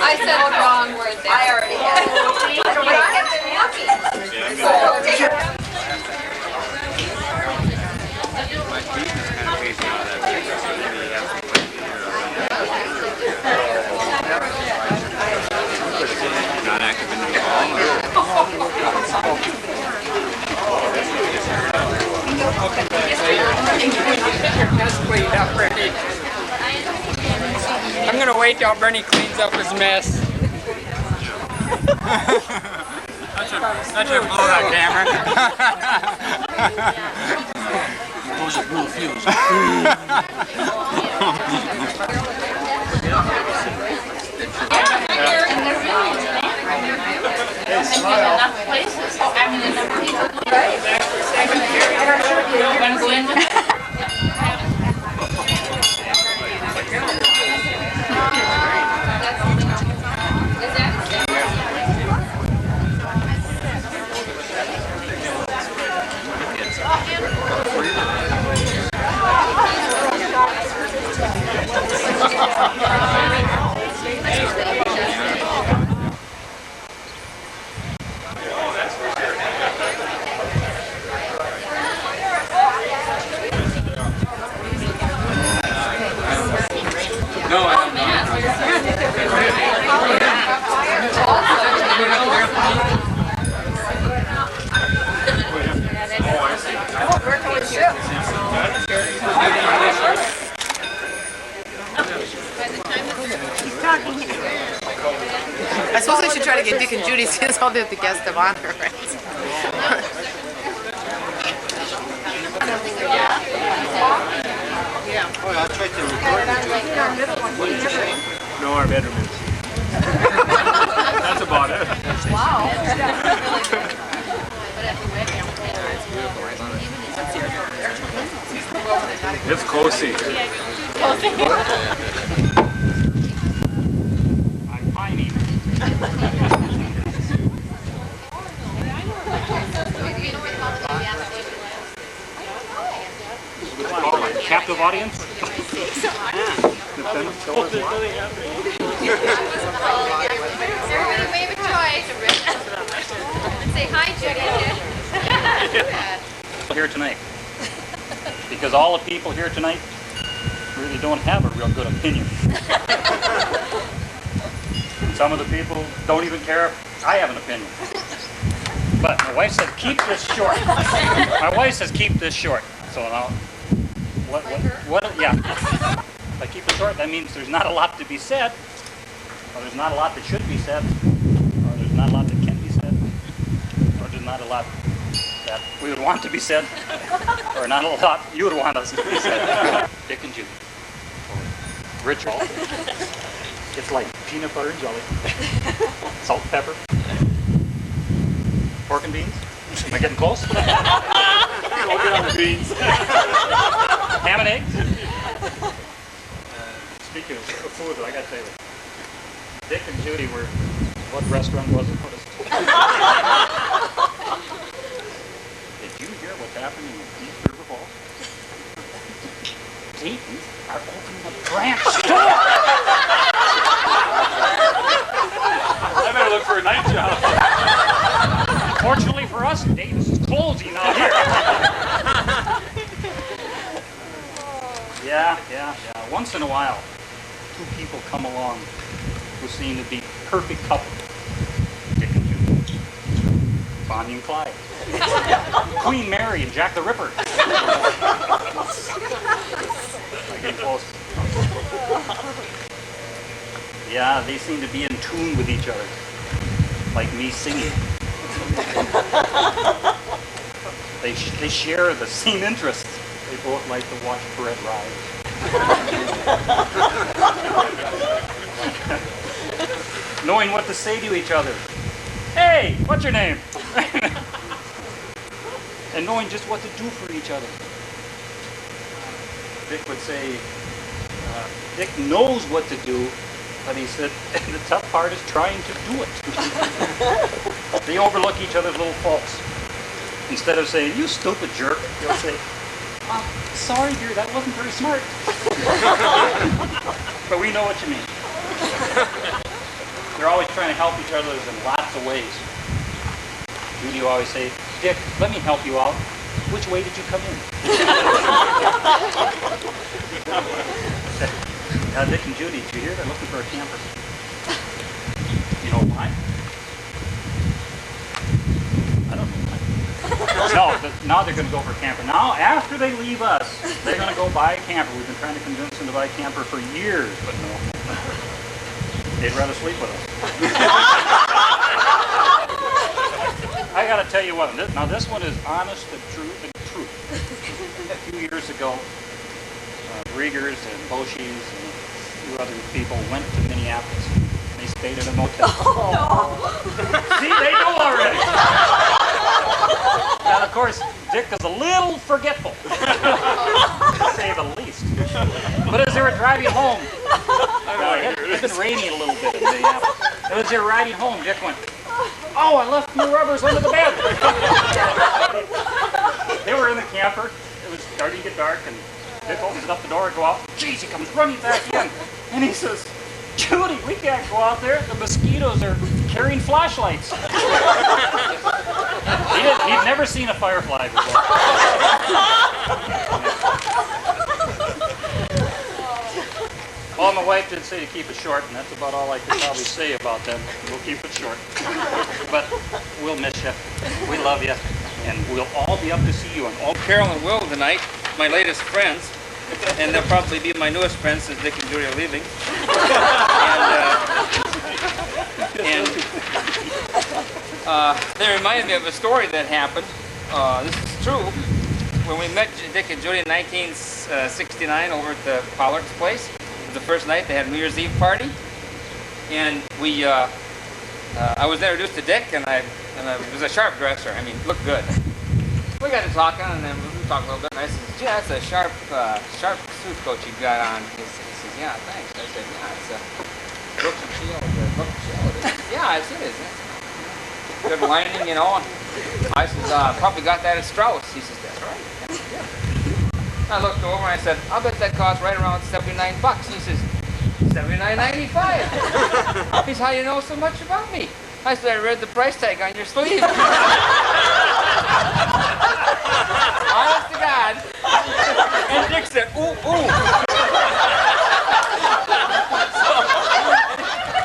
I said the wrong word there. I already had Not active in the ball. I'm gonna wait till Bernie cleans up his mess. That should blow that camera. Those are blue fuse. enough places. I mean, enough people. Right. Want to go in? No, I don't know. I suppose I should try to get Dick and Judy since I'll be the guest of honor, right? Oh, I tried to record it. No, our bedroom is. That's about it. Wow. It's cozy. I'm piney. Captive audience? Everybody wave a toy. Say hi, Judy. Here tonight, because all the people here tonight really don't have a real good opinion. Some of the people don't even care if I have an opinion. But my wife said keep this short. My wife says keep this short. So now, yeah. If I keep it short, that means there's not a lot to be said, or there's not a lot that should be said, or there's not a lot that can be said, or there's not a lot that we would want to be said, or not a lot you would want us to be said. Dick and Judy. Or Richard. It's like peanut butter and jelly. Salt, pepper. Pork and beans. Am I getting close? We'll get on the beans. Ham and eggs. Speaking of food, I gotta tell you, Dick and Judy were, what restaurant was it? Did you hear what's happening in East River Falls? Dayton's are opening a branch store! I better look for a night job. Fortunately for us, Dayton's is closing out here. Yeah. Once in a while, two people come along who seem to be perfect couple. Dick and Judy. Bonnie and Clyde. Queen Mary and Jack the Ripper. I'm getting close. Yeah, they seem to be in tune with each other. Like me singing. They share the same interests. They both like to watch bread rise. knowing what to say to each other. Hey, what's your name? And knowing just what to do for each other. Dick would say, Dick knows what to do, but he said, the tough part is trying to do it. They overlook each other's little faults. Instead of saying, you stupid jerk, he'll say, sorry dear, that wasn't very smart. But we know what you mean. They're always trying to help each other in lots of ways. Judy will always say, Dick, let me help you out. Which way did you come in? Dick and Judy, did you hear? They're looking for a camper. You know why? I don't know why. No, now they're going to go for a camper. Now, after they leave us, they're going to go buy a camper. We've been trying to convince them to buy a camper for years, but no. They'd rather sleep with us. I got to tell you what, now this one is honest and true. A few years ago, Regers and Boschis and a few other people went to Minneapolis. They stayed in a motel. See, they know already. And of course, Dick is a little forgetful, to say the least. But as they were driving home, it's been raining a little bit in Minneapolis. And as they were riding home, Dick went, oh, I left my rubbers under the bed. They were in the camper. It was starting to get dark, and Dick opens up the door and go out. Jeez, he comes running back in. And he says, Judy, we can't go out there. The mosquitoes are carrying flashlights. He'd never seen a firefly before. Well, my wife did say to keep it short, and that's about all I can probably say about them. We'll keep it short. But we'll miss you. We love you. And we'll all be up to see you on all. Carol and Will tonight, my latest friends, and they'll probably be my newest friends since Dick and Judy are leaving. They reminded me of a story that happened. This is true. When we met Dick and Judy in 1969 over at the Pollard's place, it was the first night they had a New Year's Eve party, and I was introduced to Dick, and I was a sharp dresser. I mean, looked good. We got to talking, and then we talked a little bit, and I said, gee, that's a sharp suit coat you got on. He says, yeah, thanks. I said, yeah, it's a Brooks and Shield. Yeah, it is. Good lining, you know. I said, probably got that at Strauss. He says, that's right. Yeah. I looked over and I said, I'll bet that costs right around $79. He says, $79.95. He says, how do you know so much about me? I said, I read the price tag on your sleeve. Honest to God. And Dick said, ooh, ooh. So,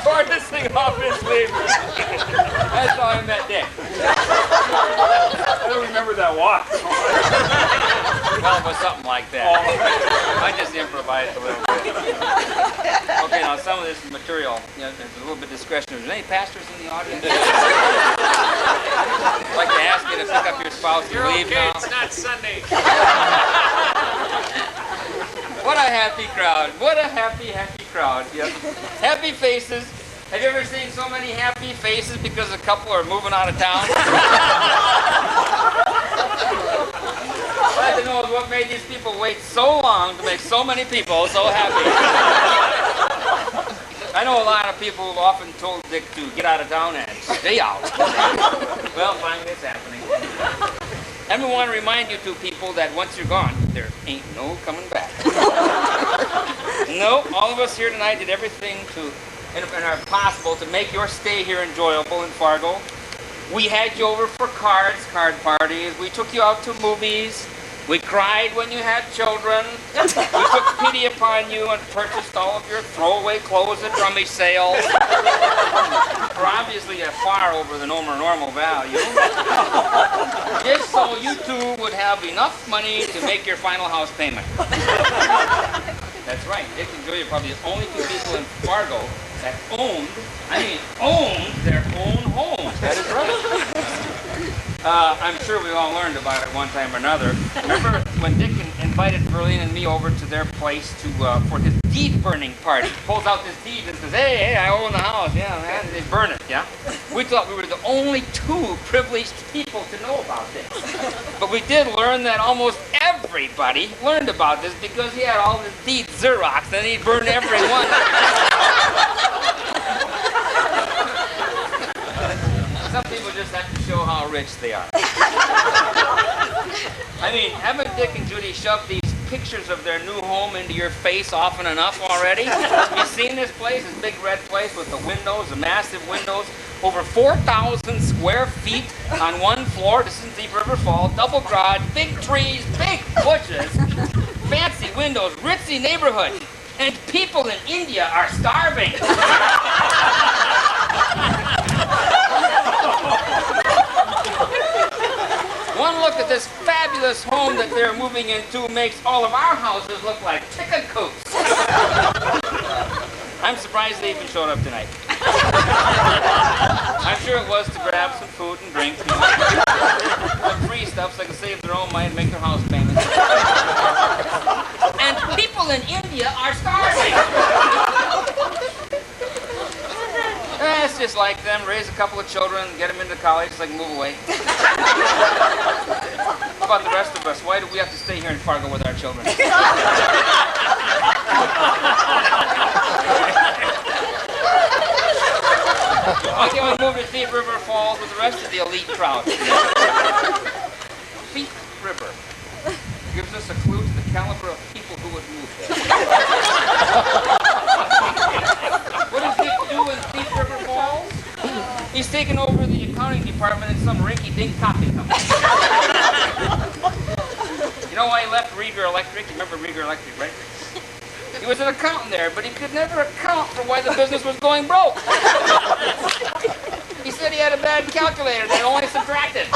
tore this thing off his sleeve. That's how I met Dick. I don't remember that walk. Well, it was something like that. I just improvised a little bit. Okay, now some of this material, you know, there's a little bit of discretion. Is there any pastors in the audience? I'd like to ask you to pick up your spouse and leave now. It's not Sunday. What a happy crowd. What a happy, happy crowd. Yep. Happy faces. Have you ever seen so many happy faces because a couple are moving out of town? I'd like to know what made these people wait so long to make so many people so happy. I know a lot of people who often told Dick to get out of town and stay out. Well, finally it's happening. And we want to remind you two people that once you're gone, there ain't no coming back. No, all of us here tonight did everything and are possible to make your stay here enjoyable in Fargo. We had you over for card parties. We took you out to movies. We cried when you had children. We took pity upon you and purchased all of your throwaway clothes at rummage sales. For obviously far over the normal value. Just so you two would have enough money to make your final house payment. That's right. Dick and Judy are probably the only two people in Fargo that owned their own home. That is right. I'm sure we all learned about it one time or another. Remember when Dick and invited Verlene and me over to their place to for his deed burning party. Pulls out this deed and says, hey, I own the house. Yeah, man. They burn it, yeah? We thought we were the only two privileged people to know about this. But we did learn that almost everybody learned about this because he had all his deeds Xeroxed and he'd burn every one. Some people just have to show how rich they are. I mean, haven't Dick and Judy shoved these pictures of their new home into your face often enough already? You seen this place, this big red place with the windows, the massive windows, over 4,000 square feet on one floor. This is Deep River Falls, double garage, big trees, big bushes, fancy windows, ritzy neighborhood. And people in India are starving. One look at this fabulous home that they're moving into makes all of our houses look like chicken coops. I'm surprised they even showed up tonight. I'm sure it was to grab some food and drink, some free stuff so they can save their own money and make their house payments. And people in India are starving. It's just like them, raise a couple of children, get them into college so they can move away. How about the rest of us? Why do we have to stay here in Fargo with our children? Why can't we move to Deep River Falls with the rest of the elite crowd? Deep River gives us a clue to the caliber of people who would move there. What does Dick do in Deep River Falls? He's taken over the accounting department in some rinky-dink coffee company. You know why he left Reger Electric? You remember Reger Electric, right? He was an accountant there, but he could never account for why the business was going broke. He said he had a bad calculator that only subtracted.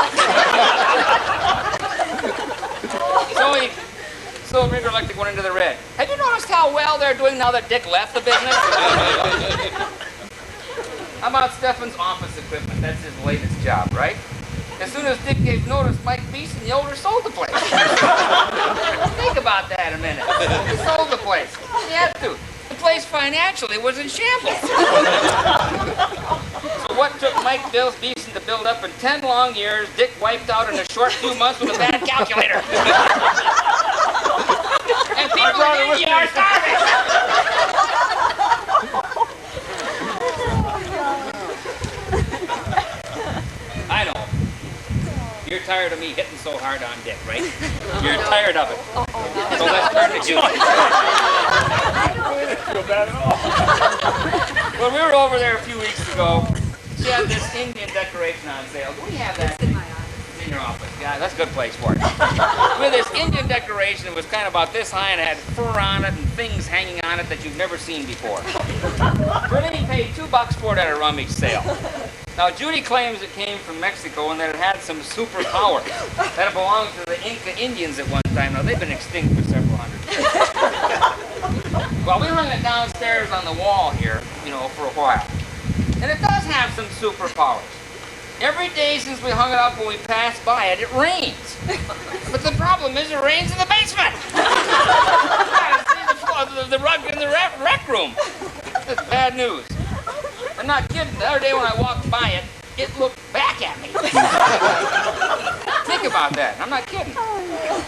So Reger Electric went into the red. Have you noticed how well they're doing now that Dick left the business? How about Stefan's office equipment? That's his latest job, right? As soon as Dick gave notice, Mike Beeson, the owner, sold the place. Think about that a minute. He sold the place. He had to. The place financially was in shambles. So what took Mike Beeson to build up in 10 long years, Dick wiped out in a short few months with a bad calculator. And people in India are starving. I know. You're tired of me hitting so hard on Dick, right? You're tired of it. So let's turn to Judy. I didn't feel bad at all. Well, we were over there a few weeks ago. She had this Indian decoration on sale. Do we have that? It's in your office. Yeah, that's a good place for it. We had this Indian decoration. It was kind of about this high and it had fur on it and things hanging on it that you've never seen before. Bernie paid $2 for it at a rummage sale. Now, Judy claims it came from Mexico and that it had some superpower, that it belonged to the Inca Indians at one time. Now, they've been extinct for several hundred years. Well, we hung it downstairs on the wall here, for a while. And it does have some superpowers. Every day since we hung it up when we passed by it, it rains. But the problem is it rains in the basement. The rug in the rec room. That's bad news. I'm not kidding. The other day when I walked by it, it looked back at me. Think about that. I'm not kidding.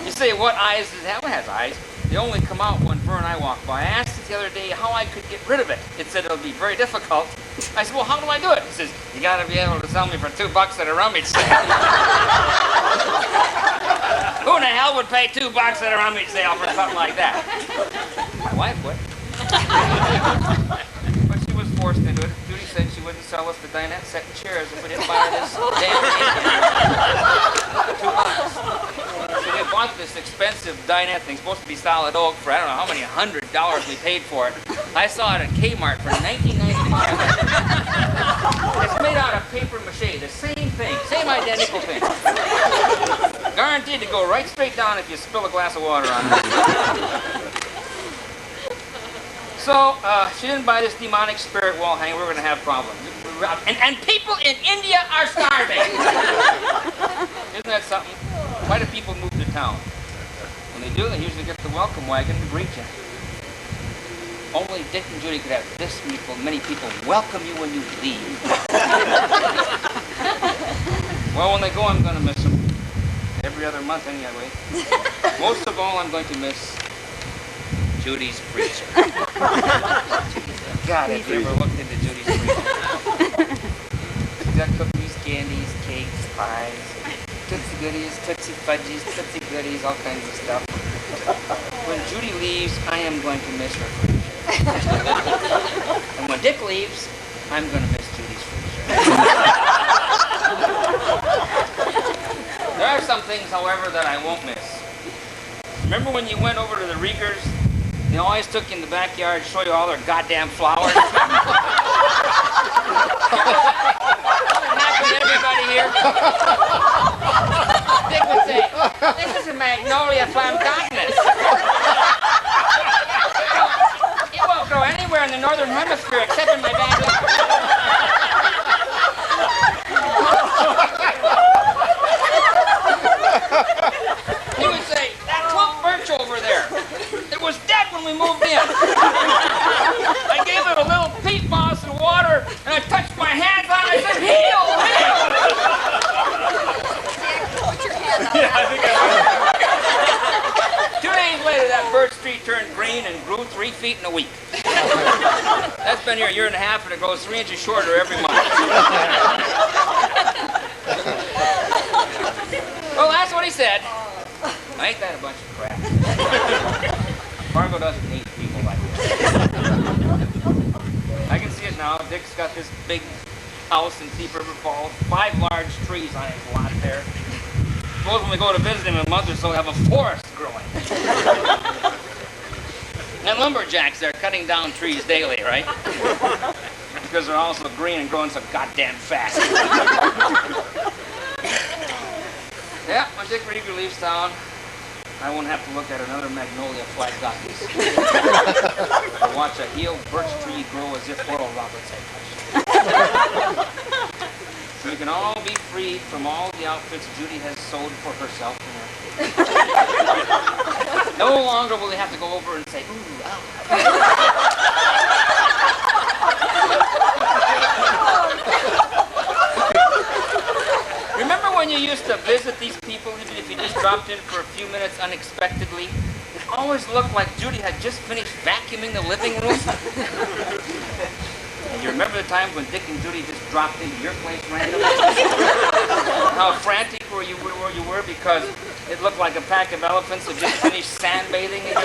You say, what eyes does it have? It has eyes. They only come out when Vern and I walk by. I asked it the other day how I could get rid of it. It said it'll be very difficult. I said, well, how do I do it? It says, you got to be able to sell me for $2 at a rummage sale. Who in the hell would pay $2 at a rummage sale for something like that? My wife would. But she was forced into it. Judy said she wouldn't sell us the dinette set and chairs if we didn't buy this damn Indian. $2. So we bought this expensive dinette thing, supposed to be solid oak, for I don't know how many $100 we paid for it. I saw it at Kmart for $19.95. It's made out of paper mache, the same thing, same identical thing. Guaranteed to go right straight down if you spill a glass of water on it. So, she didn't buy this demonic spirit wall hanger. We're going to have problems. And people in India are starving. Isn't that something? Why do people move to town when they do, they usually get the welcome wagon to greet you. Only Dick and Judy could have this many people welcome you when you leave. Well, when they go, I'm going to miss them. Every other month anyway. Most of all, I'm going to miss Judy's freezer. God, have you ever looked into Judy's freezer? She's got cookies, candies, cakes, pies, Tootsie Goodies, Tootsie Fudgies, Tootsie Goodies, all kinds of stuff. When Judy leaves, I am going to miss her freezer. And when Dick leaves, I'm going to miss Judy's freezer. There are some things, however, that I won't miss. Remember when you went over to the Regers? They always took you in the backyard to show you all their goddamn flowers. Not with everybody here. Dick would say, "This is a Magnolia flamboyant. It won't grow anywhere in the northern hemisphere except in my backyard." He would say, "That clump birch over there, it was dead when we moved in. I gave it a little peat moss and water, and I touched my hands on it, and I said, heal, heal." Put your hand on Yeah, I that. think I 2 days later, that birch tree turned green and grew 3 feet in a week. That's been here a year and a half, and it grows 3 inches shorter every month. Well, that's what he said. Ain't that a bunch of crap? Fargo doesn't need people like that. I can see it now. Dick's got this big house in Thief River Falls, 5 large trees on his lot there. Suppose when we go to visit him in a month or so, we'll have a forest growing. And lumberjacks, they're cutting down trees daily, right? Because they're all so green and growing so goddamn fast. Yeah, when Dick Reger leaves town, I won't have to look at another Magnolia flamboyant. Or watch a healed birch tree grow as if Oral Roberts had touched it. We can all be freed from all the outfits Judy has sewed for herself and her kids. No longer will they have to go over and say, "Ooh, ah." Remember when you used to visit these people, even if you just dropped in for a few minutes unexpectedly? It always looked like Judy had just finished vacuuming the living room. And you remember the times when Dick and Judy just dropped into your place randomly? How frantic you were because it looked like a pack of elephants had just finished sunbathing in your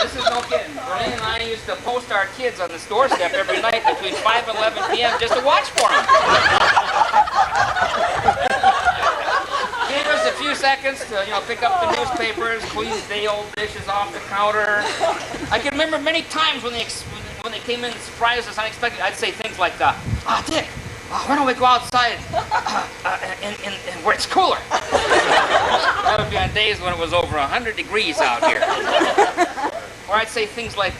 This is no kidding. Berlin and I used to post our kids on the doorstep every night between 5 and 11 p.m. just to watch for them. Gave us a few seconds to, pick up the newspapers, clean the old dishes off the counter. I can remember many times when they came in and surprised us unexpectedly. I'd say things like, "Dick, why don't we go outside where it's cooler?" That would be on days when it was over 100 degrees out here. Or I'd say things like,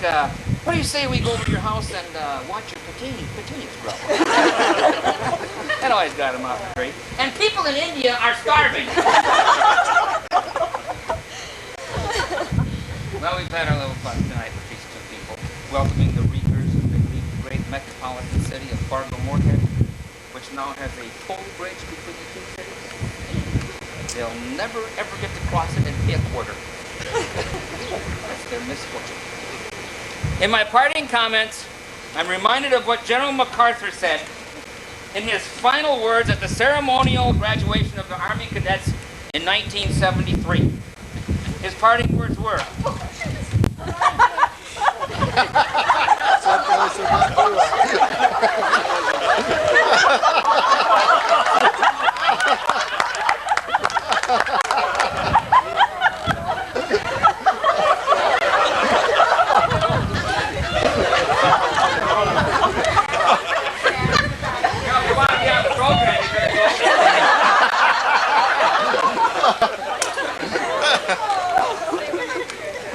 "What do you say we go over to your house and watch your petunias grow?" That always got him off the tree. And people in India are starving. Well, we've had our little fun tonight with these 2 people, welcoming the Regers as they leave the great metropolitan city of Fargo-Moorhead, which now has a toll bridge between the 2 cities. They'll never, ever get to cross it and pay a quarter. That's their misfortune. In my parting comments, I'm reminded of what General MacArthur said in his final words at the ceremonial graduation of the Army cadets in 1973. His parting words were,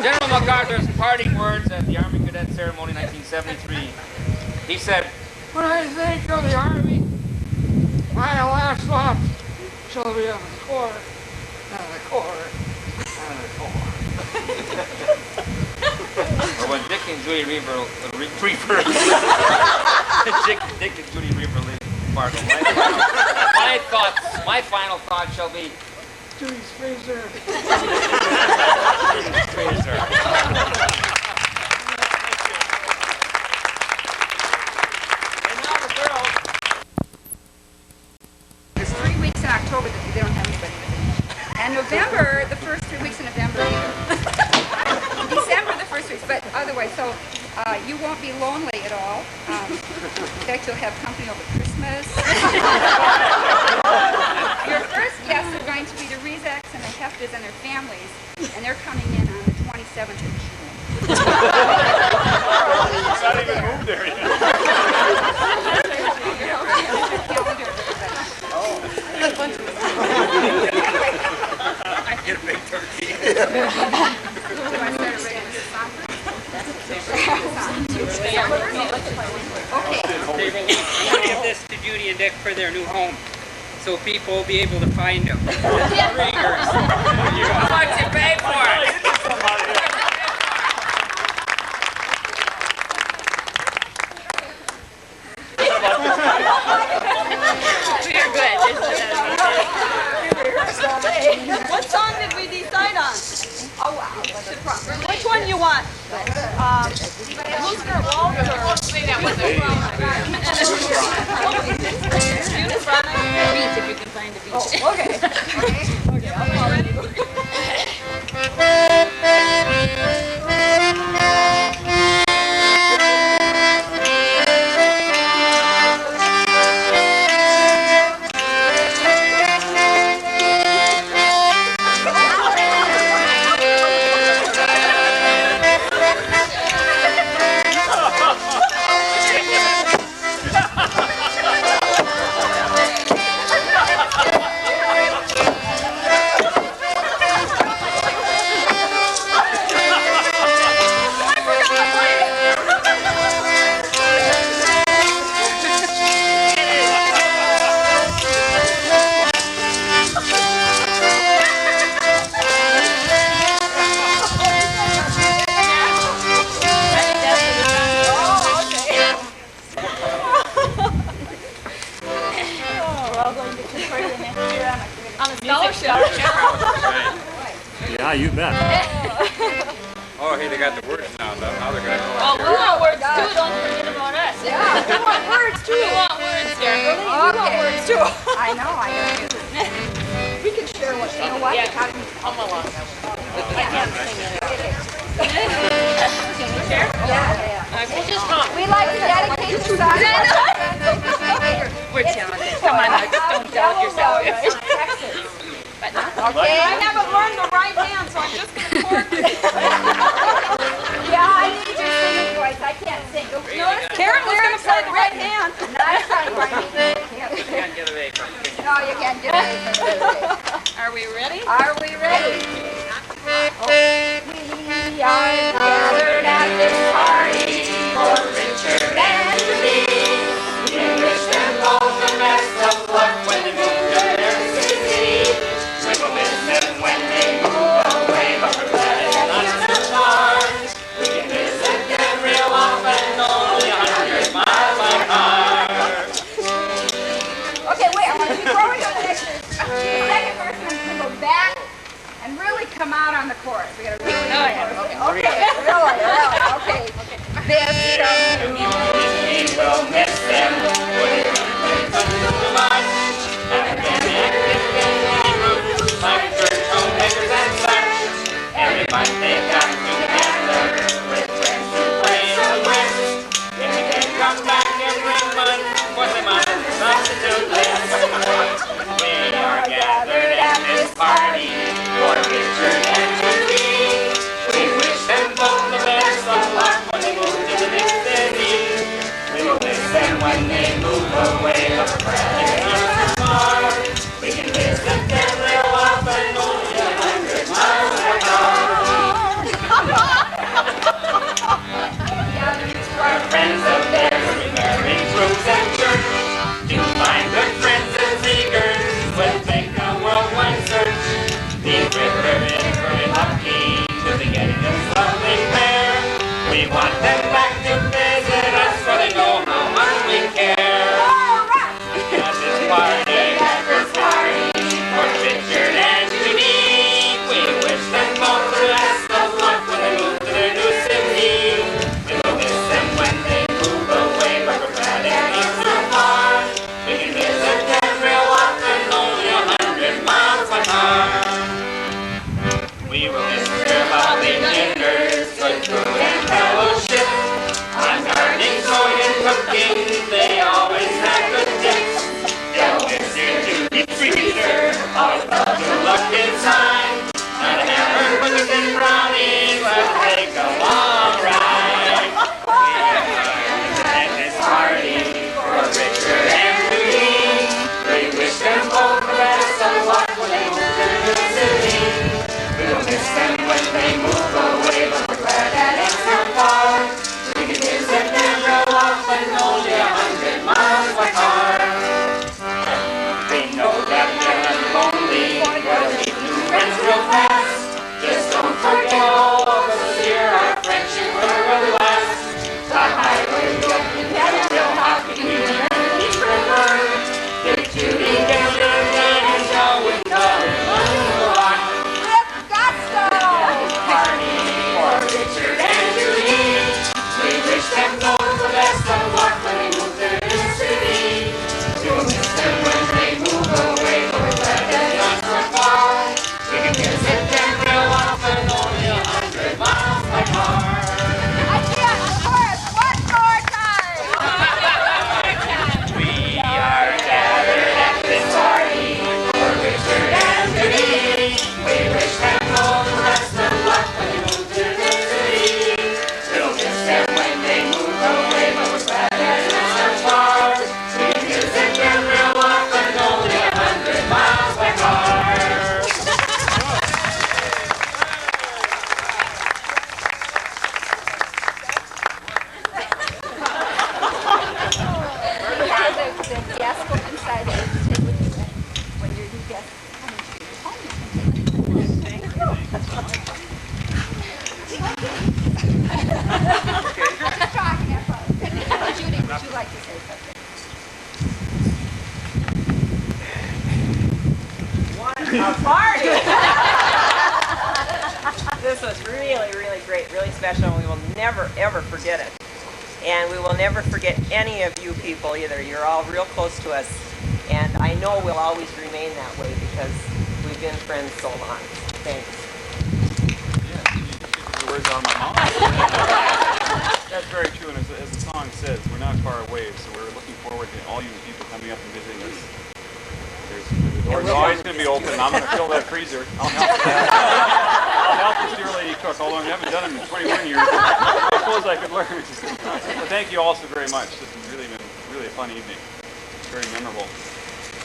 General MacArthur's parting words at the Army Cadet Ceremony 1973. He said, "When I think of the Army, my last thought shall be of the Corps and the Or when Dick and Judy Reger, Dick and Judy Reger leave Fargo. My final thought shall be, Judy's freezer. Judy's freezer. And now the girls. There's 3 weeks in October that they don't have anybody with them. And November, the first 3 weeks in November, December, the first weeks, but otherwise, so you won't be lonely at all. In fact, you'll have company over Christmas. Your first guests are going to be the Rezeks and the Heftas and their families, and they're coming in on the 27th of June. It's not even moved there yet. I get a big turkey. We'll give this to Judy and Dick for their new home, so people will be able to find them. How much you pay for it? We're good. What song did we decide on? Oh, wow. Which one you want? Who's for Walter? Beach, if you can find the beach. Oh, okay. Okay. Are you Yeah, you bet. Oh, hey, they got the words now, though. Now they're going to Oh, we want words too. Don't forget about us. Yeah, we want words too. We want words here. We want words too. I know, I know. We can share what, you know what? Yeah. Come along. I can't sing it. Can we share? Yeah. Okay. Just talk. We like to dedicate the song. We're talented. Come on, don't doubt yourself. Okay. I haven't learned the right hand, so I'm just going to chord it. Yeah, I need your singing voice. I can't sing. Karen was going to play the right hand. Nice trying, Barney. You can't get away from it. No, you can't get away from it. Are we ready? Are we ready? We are gathered at this party for Richard and me. We wish them all the best of luck when they move to their city. We will miss them when they move away, but we're glad it's not too far. We can visit them real often, only 100 miles by car. Okay, wait, before we go to the next verse, the second verse, I'm going to go back and really come out on the chorus. We got to really okay, really, okay. This we will miss them. We're too much. Haven't been active in any group, like church, homemakers, and such. Every month they got together with friends who play the West. If we can come back every month, what's the month? Substitute list. We are gathered at this party for Richard and Judy. We wish them both the best of luck when they move to the next city. We will miss them when they move away, but we're glad they're not too far. We can visit them real often, only 100 miles by car. Our friends up there, we marry groups and church. To find good friends and seekers, we'll take a worldwide search. These want them back to visit us, so they know how much we care. At this party, for Richard and Judy, we wish them both the best of luck when they move to their new city. We will miss them when they move away, but we're glad it is not far. We can visit them real often, only 100 miles by car. We will miss their lovely dinners, good food and fellowship. On gardening, sewing and cooking, they always had good tips. They'll miss your Judy Reger, always love to look inside. Not a hammer, cookies and brownies, let's take a long ride. At this party for Richard and Judy, we wish them both the best of luck when they move to the new city. We'll miss them when they move away, but we're glad that it's not far. We can visit them real often, only 100 miles by car. We know that they're lonely, we'll meet new friends real fast. Just don't forget all of us here, our friendship will really last. The highway will be real hot between you and each river. If Judy gets your name and go with the rock. Party for Richard and Judy. We wish them both the best of luck when they move to the city. We'll miss them when they move away, but we're glad that it's not far. We can visit them real often, only 100 miles by car. We are gathered at this party for Richard and Judy. We wish them all the best of luck when they move to the city. We'll miss them when they move away, but we're glad that it's not far. We can visit them real often, only 100 miles by car. The desk will inside there to take with you when your new guest comes to your home. Thank you. Judy, would you like to say something? What a party! This was really, really great, really special, and we will never, ever forget it. And we will never forget any of you people either. You're all real close to us. And I know we'll always remain that way because we've been friends so long. Thanks. Yeah, the words out of my mouth. That's very true, and as the song says, we're not far away, so we're looking forward to all you people coming up and visiting us. The door's always going to be open, and I'm going to fill that freezer. I'll help with that. I'll help the dear lady cook, although I haven't done it in 21 years. I suppose I could learn. But thank you all so very much. This has really been a fun evening. Very memorable.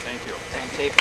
Thank you. And tape.